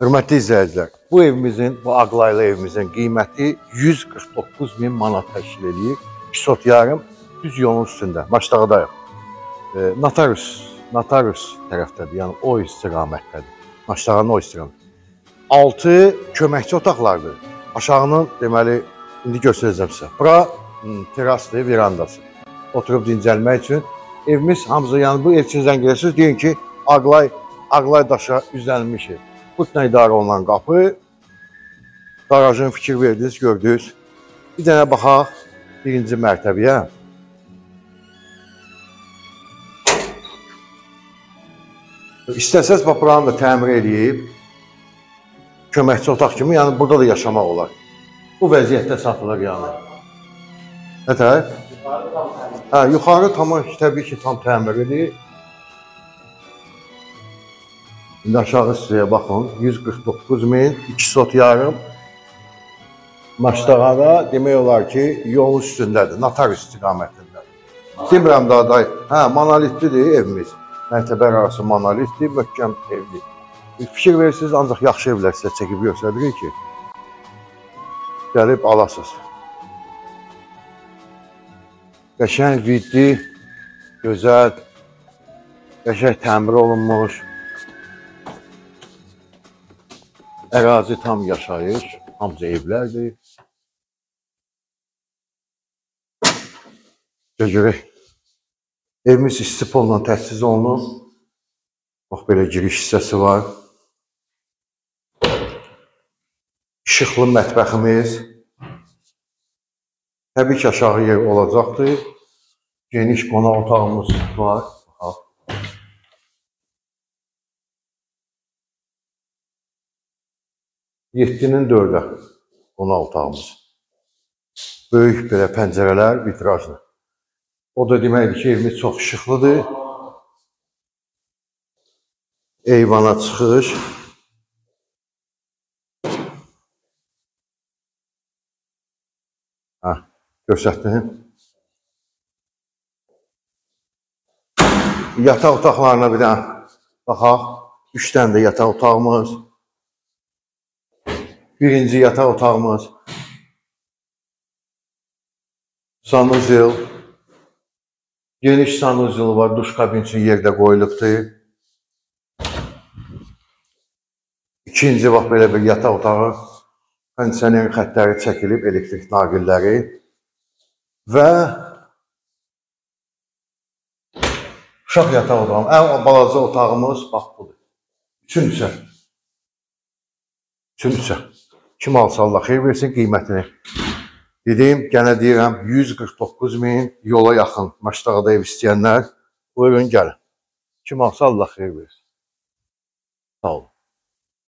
Hörmətli izləyicilər, bu evimizin, bu Ağlaylı evimizin qiyməti 149.000 manat təşkil edir. 2 sot yarım düz yolun üstündə, Maçdağdayıq. Notarius tərəfdədir, yəni o istiqamətdədir. Maçdağın o istiqamətdədir. 6 köməkçi otaqlardır. Aşağının, deməli, indi göstərəcəm sizə. Bura terasdır, verandası. Oturub dincəlmək üçün. Evimiz hamısı, yəni bu ev üçün zəng edirsiniz, deyin ki, Ağlay daşa üzlənilmiş ev. Qutla idarə olunan qapı, qarajın fikir verdiniz, gördünüz. Bir dənə baxaq, birinci mərtəbəyə. İstəsəz buranı da təmir edib, köməkçi otaq kimi, yəni burada da yaşamaq olar. Bu vəziyyətdə satılır yəni. Nətər? Yuxarı təbii ki, tam təmirlidir. İndi aşağı sizəyə baxın, 149.000, 2 sot yarım. Maçdağada demək olar ki, yolun üstündədir, Notarius istiqamətindədir. Demirəm daha da, monolitlidir evimiz. Mərtəbələr arası monolitdir, möhkəm evdir. Fikir verirsiniz, ancaq yaxşı evlər sizə çəkib göstərir ki, gəlib alasınız. Qəşəng, viddi, gözəl, qəşəng təmir olunmuş. Ərazi tam yaşayış, hamıca evlərdir. Görək, evimiz istipolla təchiz olunur. Bax, belə giriş hissəsi var. İşıqlı mətbəximiz. Təbii ki, aşağı yer olacaqdır. Geniş qonaq otağımız var. 7-nin 4-ə qonaq otağımız. Böyük belə pəncərələr, vitrajlı. O da deməkdir ki, evimiz çox işıqlıdır. Eyvana çıxış. Göstərdim. Yataq otaqlarına bir dənə baxaq. 3 dənə də yataq otağımız. Birinci yataq otağımız. Sanuzel. Geniş sanuzel var, duş kabin üçün yerdə qoyulubdur. İkinci bax belə bir yataq otağı. Kondisioner xətləri çəkilib, elektrik naqilləri. Və uşaq yataq otağımız. Ən balaca otağımız bax budur. Üçüncü. Kim alsa Allah xeyir versin qiymətini. Dedim, gənə deyirəm, 149.000 yola yaxın Maçdağda ev istəyənlər, buyurun gəlin. Kim alsa Allah xeyir versin. Sağ olun.